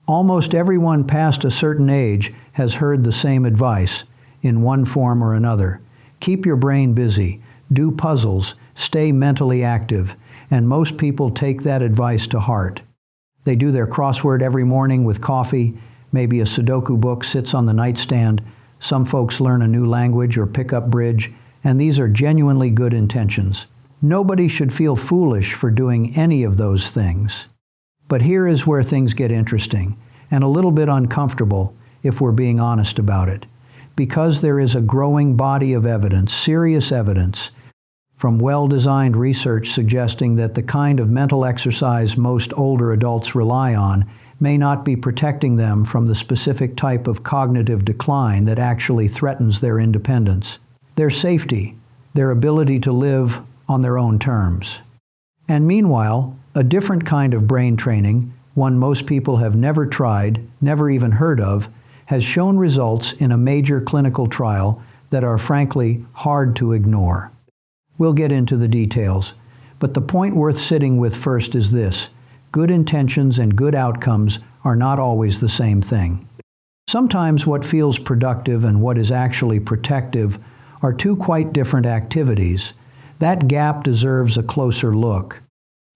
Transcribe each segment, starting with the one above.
Almost everyone past a certain age has heard the same advice, in one form or another. Keep your brain busy, do puzzles, stay mentally active, and most people take that advice to heart. They do their crossword every morning with coffee, maybe a Sudoku book sits on the nightstand, some folks learn a new language or pick up bridge, and these are genuinely good intentions. Nobody should feel foolish for doing any of those things. But here is where things get interesting, and a little bit uncomfortable if we're being honest about it. Because there is a growing body of evidence, serious evidence, from well-designed research suggesting that the kind of mental exercise most older adults rely on may not be protecting them from the specific type of cognitive decline that actually threatens their independence, their safety, their ability to live on their own terms. And meanwhile, a different kind of brain training, one most people have never tried, never even heard of, has shown results in a major clinical trial that are frankly hard to ignore. We'll get into the details, but the point worth sitting with first is this: good intentions and good outcomes are not always the same thing. Sometimes what feels productive and what is actually protective are two quite different activities. That gap deserves a closer look.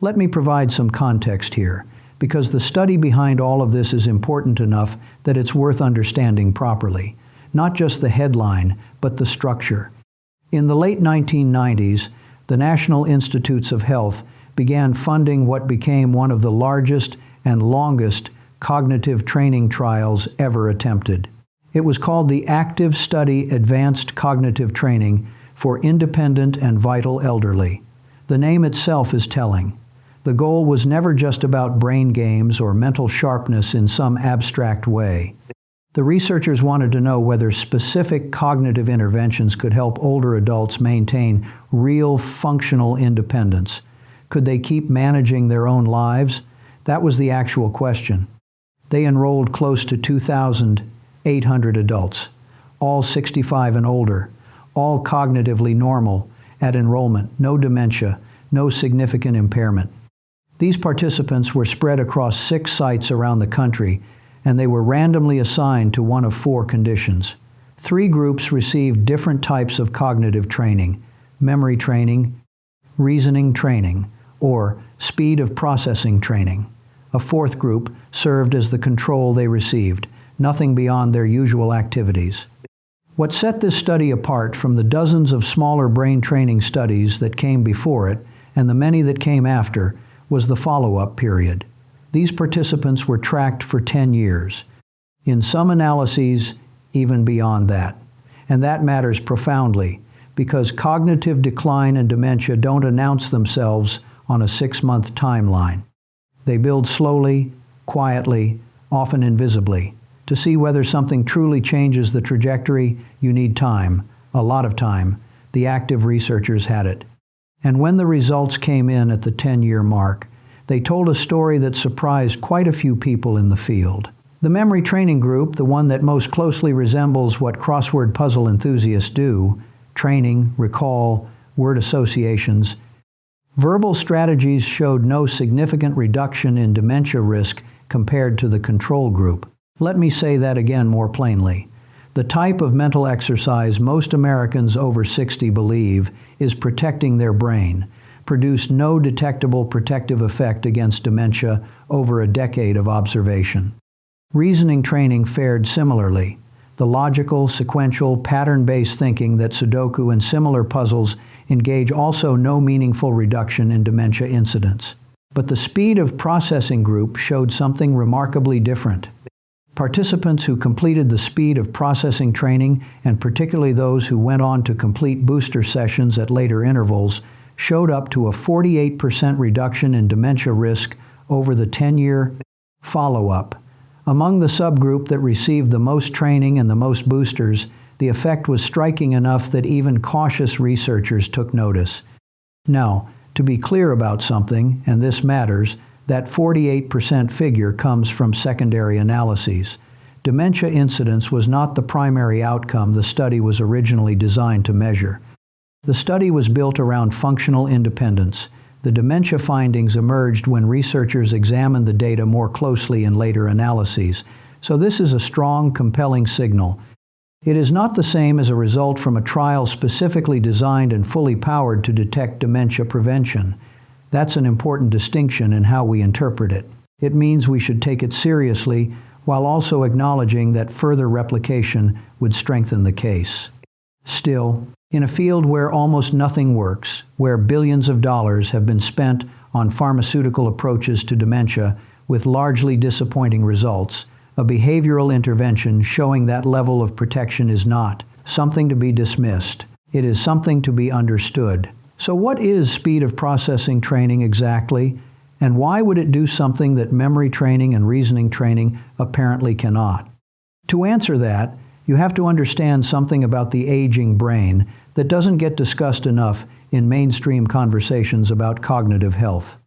Let me provide some context here, because the study behind all of this is important enough that it's worth understanding properly. Not just the headline, but the structure. In the late 1990s, the National Institutes of Health began funding what became one of the largest and longest cognitive training trials ever attempted. It was called the Active Study Advanced Cognitive Training for Independent and Vital Elderly. The name itself is telling. The goal was never just about brain games or mental sharpness in some abstract way. The researchers wanted to know whether specific cognitive interventions could help older adults maintain real functional independence. Could they keep managing their own lives? That was the actual question. They enrolled close to 2,800 adults, all 65 and older, all cognitively normal at enrollment, no dementia, no significant impairment. These participants were spread across 6 sites around the country, and they were randomly assigned to one of 4 conditions. 3 groups received different types of cognitive training: memory training, reasoning training, or speed of processing training. A 4th group served as the control they received, nothing beyond their usual activities. What set this study apart from the dozens of smaller brain training studies that came before it, and the many that came after, was the follow-up period. These participants were tracked for 10 years. In some analyses, even beyond that. And that matters profoundly, because cognitive decline and dementia don't announce themselves on a 6-month timeline. They build slowly, quietly, often invisibly. To see whether something truly changes the trajectory, you need time, a lot of time. The active researchers had it. And when the results came in at the 10-year mark, they told a story that surprised quite a few people in the field. The memory training group, the one that most closely resembles what crossword puzzle enthusiasts do, training, recall, word associations, verbal strategies showed no significant reduction in dementia risk compared to the control group. Let me say that again more plainly. The type of mental exercise most Americans over 60 believe is protecting their brain produced no detectable protective effect against dementia over a decade of observation. Reasoning training fared similarly. The logical, sequential, pattern-based thinking that Sudoku and similar puzzles engage also no meaningful reduction in dementia incidence. But the speed of processing group showed something remarkably different. Participants who completed the speed of processing training, and particularly those who went on to complete booster sessions at later intervals, showed up to a 48% reduction in dementia risk over the 10-year follow-up. Among the subgroup that received the most training and the most boosters, the effect was striking enough that even cautious researchers took notice. Now, to be clear about something, and this matters, that 48% figure comes from secondary analyses. Dementia incidence was not the primary outcome the study was originally designed to measure. The study was built around functional independence, The dementia findings emerged when researchers examined the data more closely in later analyses, so this is a strong, compelling signal. It is not the same as a result from a trial specifically designed and fully powered to detect dementia prevention. That's an important distinction in how we interpret it. It means we should take it seriously while also acknowledging that further replication would strengthen the case. Still, in a field where almost nothing works, where billions of dollars have been spent on pharmaceutical approaches to dementia with largely disappointing results, a behavioral intervention showing that level of protection is not something to be dismissed. It is something to be understood. So what is speed of processing training exactly? And why would it do something that memory training and reasoning training apparently cannot? To answer that, you have to understand something about the aging brain that doesn't get discussed enough in mainstream conversations about cognitive health.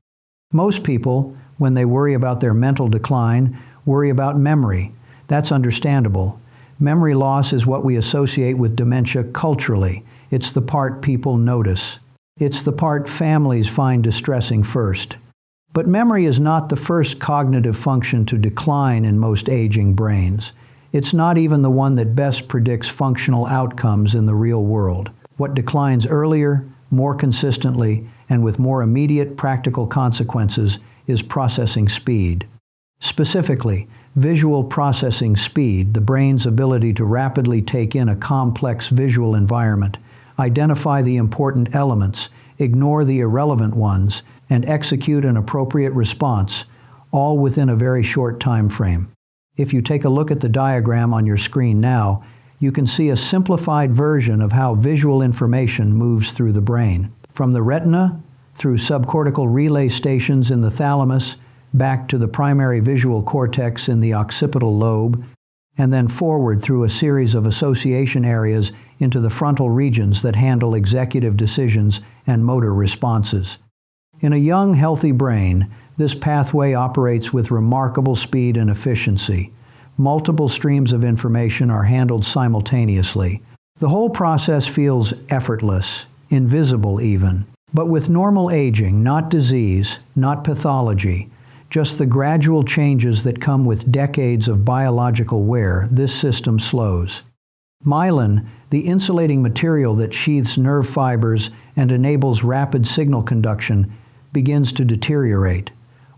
Most people, when they worry about their mental decline, worry about memory. That's understandable. Memory loss is what we associate with dementia culturally. It's the part people notice. It's the part families find distressing first. But memory is not the first cognitive function to decline in most aging brains. It's not even the one that best predicts functional outcomes in the real world. What declines earlier, more consistently, and with more immediate practical consequences is processing speed. Specifically, visual processing speed, the brain's ability to rapidly take in a complex visual environment, identify the important elements, ignore the irrelevant ones, and execute an appropriate response, all within a very short time frame. If you take a look at the diagram on your screen now, you can see a simplified version of how visual information moves through the brain. From the retina, through subcortical relay stations in the thalamus, back to the primary visual cortex in the occipital lobe, and then forward through a series of association areas into the frontal regions that handle executive decisions and motor responses. In a young, healthy brain, this pathway operates with remarkable speed and efficiency. Multiple streams of information are handled simultaneously. The whole process feels effortless, invisible even. But with normal aging, not disease, not pathology, just the gradual changes that come with decades of biological wear, this system slows. Myelin, the insulating material that sheathes nerve fibers and enables rapid signal conduction, begins to deteriorate.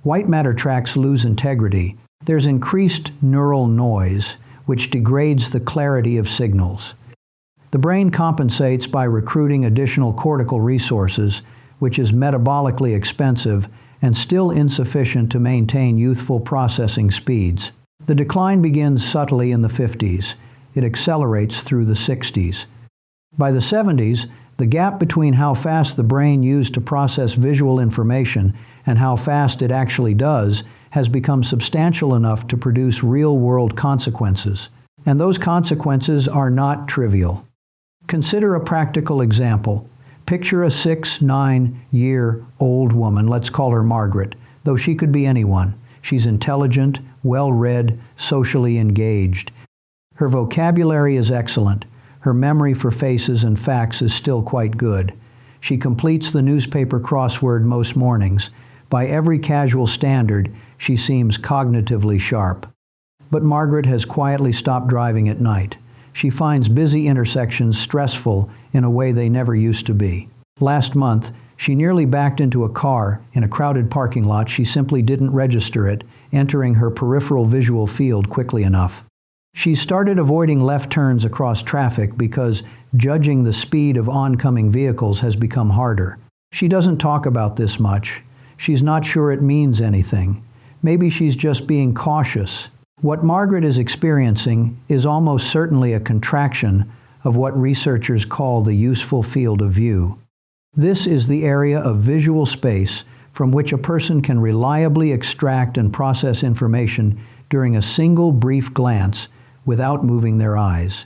White matter tracts lose integrity. There's increased neural noise, which degrades the clarity of signals. The brain compensates by recruiting additional cortical resources, which is metabolically expensive and still insufficient to maintain youthful processing speeds. The decline begins subtly in the 50s. It accelerates through the 60s. By the 70s, the gap between how fast the brain used to process visual information and how fast it actually does has become substantial enough to produce real-world consequences. And those consequences are not trivial. Consider a practical example. Picture a 9-year-old woman, let's call her Margaret, though she could be anyone. She's intelligent, well-read, socially engaged. Her vocabulary is excellent. Her memory for faces and facts is still quite good. She completes the newspaper crossword most mornings. By every casual standard, she seems cognitively sharp. But Margaret has quietly stopped driving at night. She finds busy intersections stressful in a way they never used to be. Last month, she nearly backed into a car in a crowded parking lot. She simply didn't register it, entering her peripheral visual field quickly enough. She started avoiding left turns across traffic because judging the speed of oncoming vehicles has become harder. She doesn't talk about this much. She's not sure it means anything. Maybe she's just being cautious. What Margaret is experiencing is almost certainly a contraction of what researchers call the useful field of view. This is the area of visual space from which a person can reliably extract and process information during a single brief glance without moving their eyes.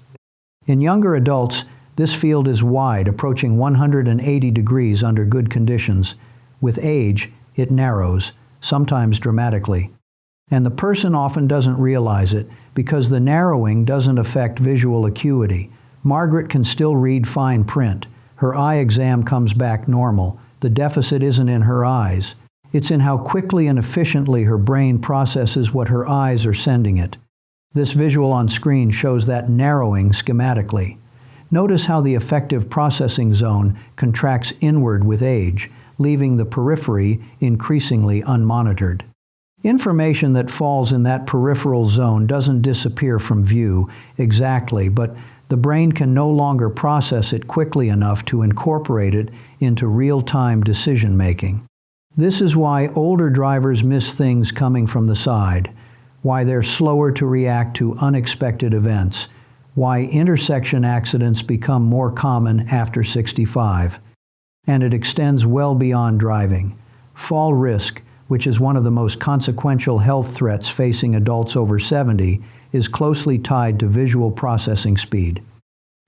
In younger adults, this field is wide, approaching 180 degrees under good conditions. With age, it narrows, sometimes dramatically. And the person often doesn't realize it because the narrowing doesn't affect visual acuity. Margaret can still read fine print. Her eye exam comes back normal, The deficit isn't in her eyes. It's in how quickly and efficiently her brain processes what her eyes are sending it. This visual on screen shows that narrowing schematically. Notice how the effective processing zone contracts inward with age, leaving the periphery increasingly unmonitored. Information that falls in that peripheral zone doesn't disappear from view exactly, but the brain can no longer process it quickly enough to incorporate it into real-time decision-making. This is why older drivers miss things coming from the side, why they're slower to react to unexpected events, why intersection accidents become more common after 65. And it extends well beyond driving. Fall risk, which is one of the most consequential health threats facing adults over 70, is closely tied to visual processing speed.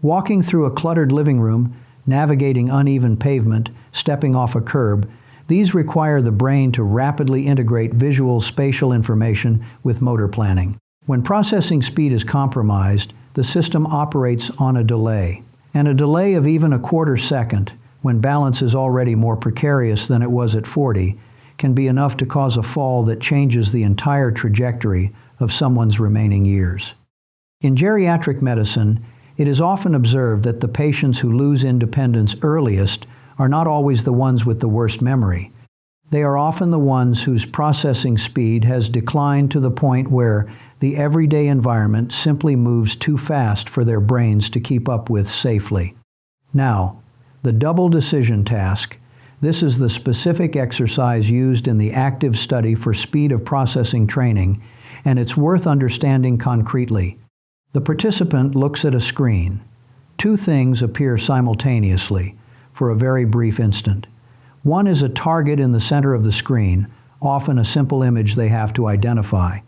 Walking through a cluttered living room, navigating uneven pavement, stepping off a curb, these require the brain to rapidly integrate visual spatial information with motor planning. When processing speed is compromised, the system operates on a delay. And a delay of even a quarter second, when balance is already more precarious than it was at 40, can be enough to cause a fall that changes the entire trajectory of someone's remaining years. In geriatric medicine, it is often observed that the patients who lose independence earliest are not always the ones with the worst memory. They are often the ones whose processing speed has declined to the point where the everyday environment simply moves too fast for their brains to keep up with safely. Now, the double decision task. This is the specific exercise used in the active study for speed of processing training, and it's worth understanding concretely. The participant looks at a screen. Two things appear simultaneously for a very brief instant. One is a target in the center of the screen, often a simple image they have to identify.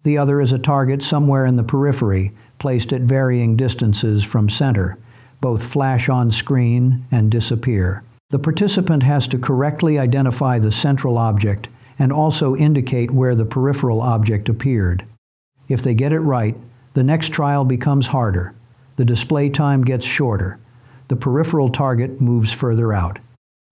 The other is a target somewhere in the periphery, placed at varying distances from center. Both flash on screen and disappear. The participant has to correctly identify the central object and also indicate where the peripheral object appeared. If they get it right, the next trial becomes harder. The display time gets shorter. The peripheral target moves further out.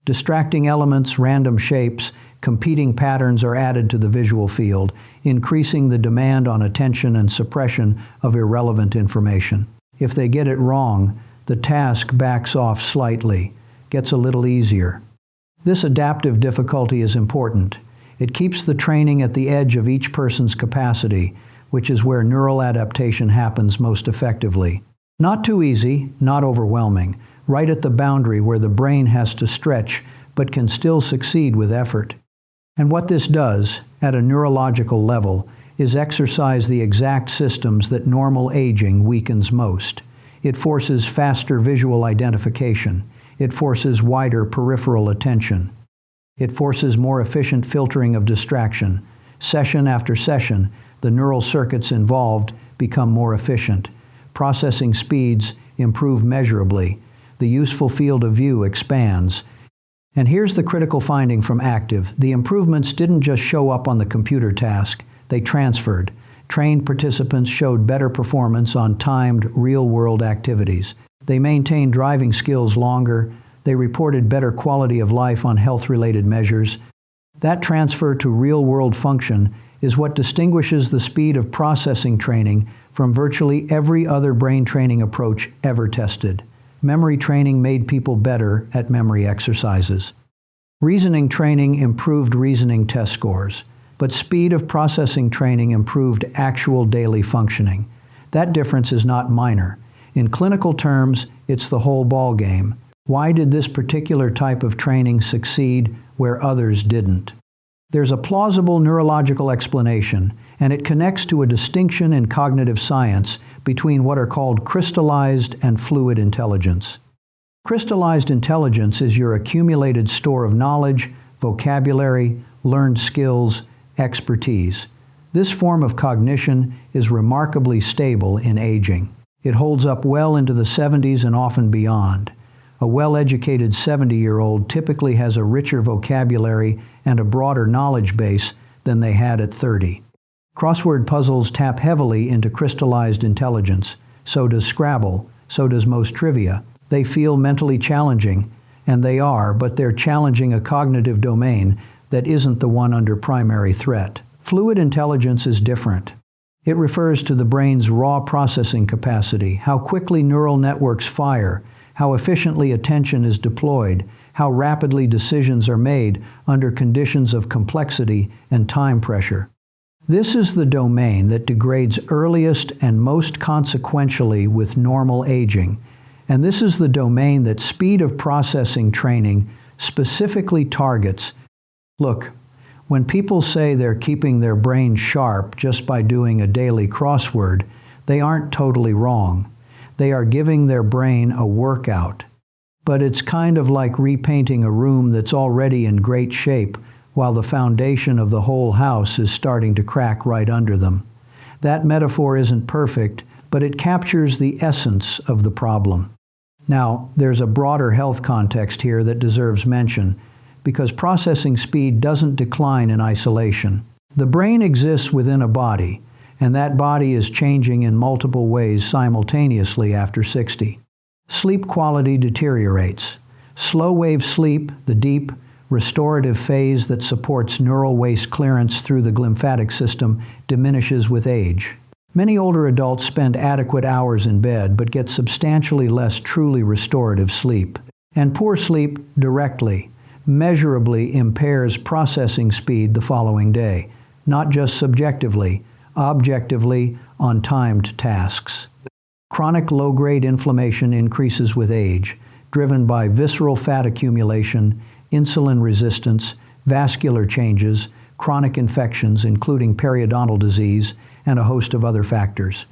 Distracting elements, random shapes, competing patterns are added to the visual field, increasing the demand on attention and suppression of irrelevant information. If they get it wrong, the task backs off slightly, gets a little easier. This adaptive difficulty is important. It keeps the training at the edge of each person's capacity, which is where neural adaptation happens most effectively. Not too easy, not overwhelming, right at the boundary where the brain has to stretch but can still succeed with effort. And what this does, at a neurological level, is exercise the exact systems that normal aging weakens most. It forces faster visual identification. It forces wider peripheral attention. It forces more efficient filtering of distraction. Session after session, the neural circuits involved become more efficient. Processing speeds improve measurably. The useful field of view expands. And here's the critical finding from active. The improvements didn't just show up on the computer task, they transferred. Trained participants showed better performance on timed, real-world activities. They maintained driving skills longer. They reported better quality of life on health-related measures. That transfer to real-world function is what distinguishes the speed of processing training from virtually every other brain training approach ever tested. Memory training made people better at memory exercises. Reasoning training improved reasoning test scores, but speed of processing training improved actual daily functioning. That difference is not minor. In clinical terms, it's the whole ball game. Why did this particular type of training succeed where others didn't? There's a plausible neurological explanation, and it connects to a distinction in cognitive science between what are called crystallized and fluid intelligence. Crystallized intelligence is your accumulated store of knowledge, vocabulary, learned skills, expertise. This form of cognition is remarkably stable in aging. It holds up well into the 70s and often beyond. A well-educated 70-year-old typically has a richer vocabulary and a broader knowledge base than they had at 30. Crossword puzzles tap heavily into crystallized intelligence. So does Scrabble. So does most trivia. They feel mentally challenging, and they are, but they're challenging a cognitive domain that isn't the one under primary threat. Fluid intelligence is different. It refers to the brain's raw processing capacity, how quickly neural networks fire, how efficiently attention is deployed, how rapidly decisions are made under conditions of complexity and time pressure. This is the domain that degrades earliest and most consequentially with normal aging, and this is the domain that speed of processing training specifically targets. Look, when people say they're keeping their brain sharp just by doing a daily crossword, they aren't totally wrong. They are giving their brain a workout. But it's kind of like repainting a room that's already in great shape while the foundation of the whole house is starting to crack right under them. That metaphor isn't perfect, but it captures the essence of the problem. Now, there's a broader health context here that deserves mention, because processing speed doesn't decline in isolation. The brain exists within a body, and that body is changing in multiple ways simultaneously after 60. Sleep quality deteriorates. Slow-wave sleep, the deep, restorative phase that supports neural waste clearance through the glymphatic system, diminishes with age. Many older adults spend adequate hours in bed but get substantially less truly restorative sleep. And poor sleep directly, measurably impairs processing speed the following day, not just subjectively, objectively on timed tasks. Chronic low-grade inflammation increases with age, driven by visceral fat accumulation, insulin resistance, vascular changes, chronic infections including periodontal disease, and a host of other factors.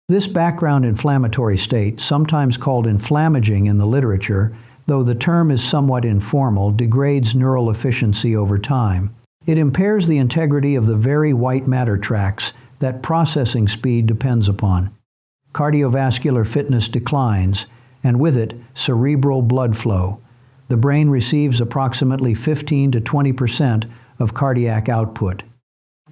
This background inflammatory state, sometimes called inflammaging in the literature, though the term is somewhat informal, degrades neural efficiency over time. It impairs the integrity of the very white matter tracts that processing speed depends upon. Cardiovascular fitness declines, and with it, cerebral blood flow. The brain receives approximately 15 to 20% of cardiac output.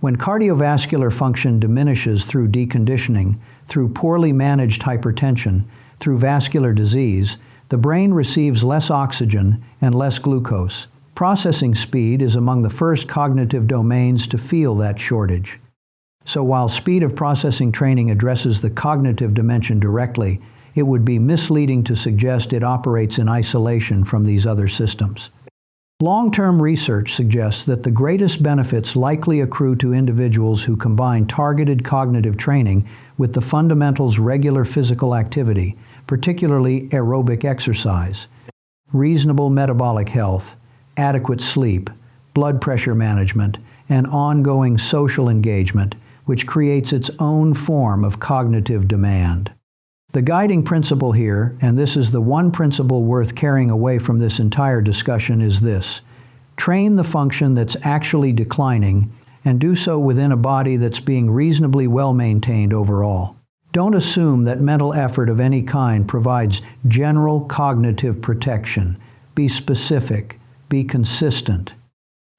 When cardiovascular function diminishes through deconditioning, through poorly managed hypertension, through vascular disease, the brain receives less oxygen and less glucose. Processing speed is among the first cognitive domains to feel that shortage. So while speed of processing training addresses the cognitive dimension directly, it would be misleading to suggest it operates in isolation from these other systems. Long-term research suggests that the greatest benefits likely accrue to individuals who combine targeted cognitive training with the fundamentals regular physical activity, particularly aerobic exercise, reasonable metabolic health, adequate sleep, blood pressure management, and ongoing social engagement, which creates its own form of cognitive demand. The guiding principle here, and this is the one principle worth carrying away from this entire discussion, is this: train the function that's actually declining, and do so within a body that's being reasonably well maintained overall. Don't assume that mental effort of any kind provides general cognitive protection. Be specific, be consistent,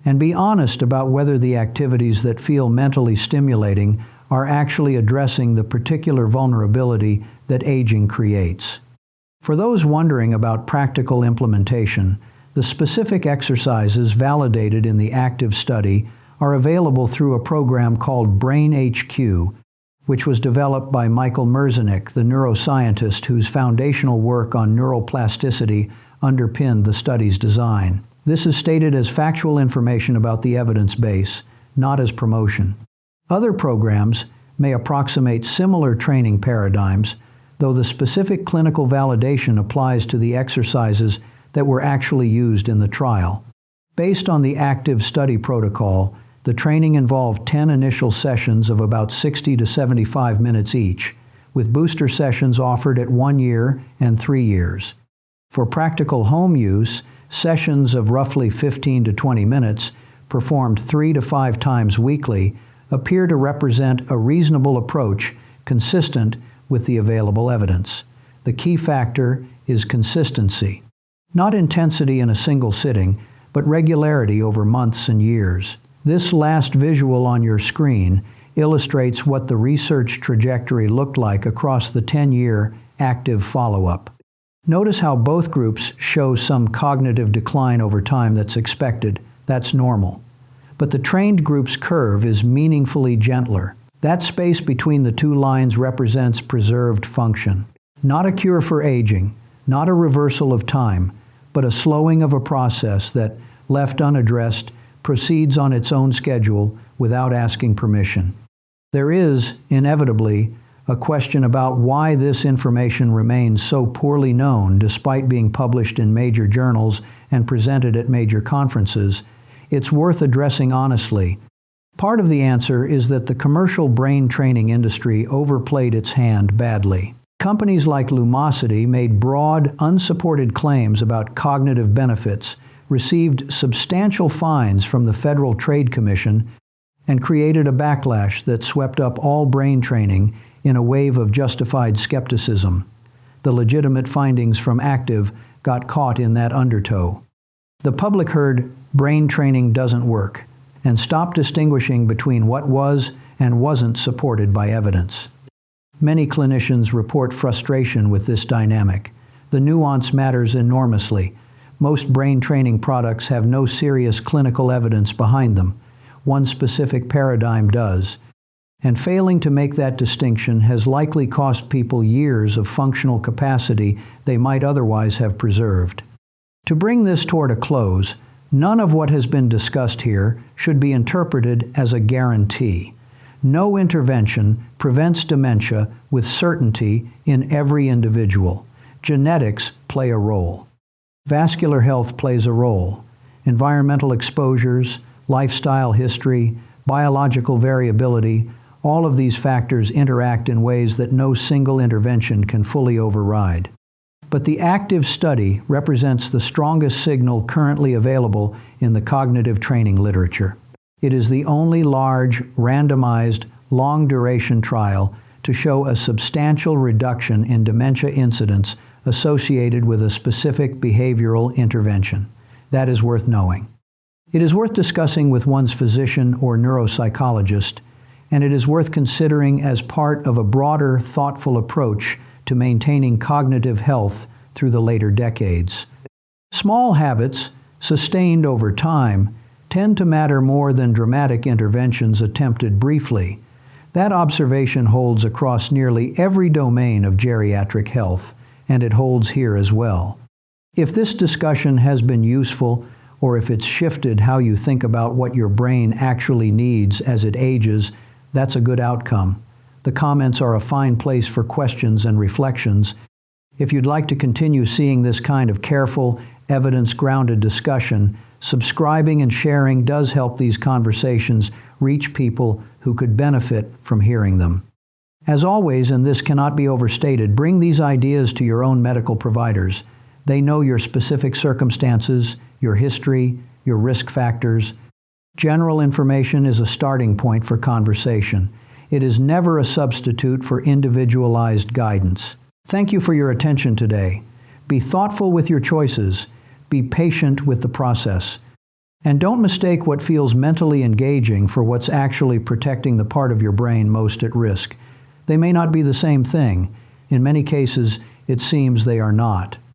and be honest about whether the activities that feel mentally stimulating are actually addressing the particular vulnerability that aging creates. For those wondering about practical implementation, the specific exercises validated in the active study are available through a program called BrainHQ, which was developed by Michael Merzenich, the neuroscientist whose foundational work on neuroplasticity underpinned the study's design. This is stated as factual information about the evidence base, not as promotion. Other programs may approximate similar training paradigms, though the specific clinical validation applies to the exercises that were actually used in the trial. Based on the active study protocol, the training involved 10 initial sessions of about 60 to 75 minutes each, with booster sessions offered at 1 year and 3 years. For practical home use, sessions of roughly 15 to 20 minutes, performed 3 to 5 times weekly, appear to represent a reasonable approach consistent with the available evidence. The key factor is consistency. Not intensity in a single sitting, but regularity over months and years. This last visual on your screen illustrates what the research trajectory looked like across the 10-year active follow-up. Notice how both groups show some cognitive decline over time that's expected. That's normal. But the trained group's curve is meaningfully gentler. That space between the two lines represents preserved function. Not a cure for aging, not a reversal of time, but a slowing of a process that, left unaddressed, proceeds on its own schedule without asking permission. There is, inevitably, a question about why this information remains so poorly known despite being published in major journals and presented at major conferences. It's worth addressing honestly. Part of the answer is that the commercial brain training industry overplayed its hand badly. Companies like Lumosity made broad, unsupported claims about cognitive benefits, received substantial fines from the Federal Trade Commission, and created a backlash that swept up all brain training in a wave of justified skepticism. The legitimate findings from ACTIV got caught in that undertow. The public heard brain training doesn't work and stopped distinguishing between what was and wasn't supported by evidence. Many clinicians report frustration with this dynamic. The nuance matters enormously. Most brain training products have no serious clinical evidence behind them. One specific paradigm does. And failing to make that distinction has likely cost people years of functional capacity they might otherwise have preserved. To bring this toward a close, none of what has been discussed here should be interpreted as a guarantee. No intervention prevents dementia with certainty in every individual. Genetics play a role. Vascular health plays a role. Environmental exposures, lifestyle history, biological variability, all of these factors interact in ways that no single intervention can fully override. But the ACTIV study represents the strongest signal currently available in the cognitive training literature. It is the only large, randomized, long-duration trial to show a substantial reduction in dementia incidence associated with a specific behavioral intervention. That is worth knowing. It is worth discussing with one's physician or neuropsychologist, and it is worth considering as part of a broader, thoughtful approach to maintaining cognitive health through the later decades. Small habits, sustained over time, tend to matter more than dramatic interventions attempted briefly. That observation holds across nearly every domain of geriatric health, and it holds here as well. If this discussion has been useful, or if it's shifted how you think about what your brain actually needs as it ages, that's a good outcome. The comments are a fine place for questions and reflections. If you'd like to continue seeing this kind of careful, evidence-grounded discussion, subscribing and sharing does help these conversations reach people who could benefit from hearing them. As always, and this cannot be overstated, bring these ideas to your own medical providers. They know your specific circumstances, your history, your risk factors. General information is a starting point for conversation. It is never a substitute for individualized guidance. Thank you for your attention today. Be thoughtful with your choices. Be patient with the process. And don't mistake what feels mentally engaging for what's actually protecting the part of your brain most at risk. They may not be the same thing. In many cases, it seems they are not.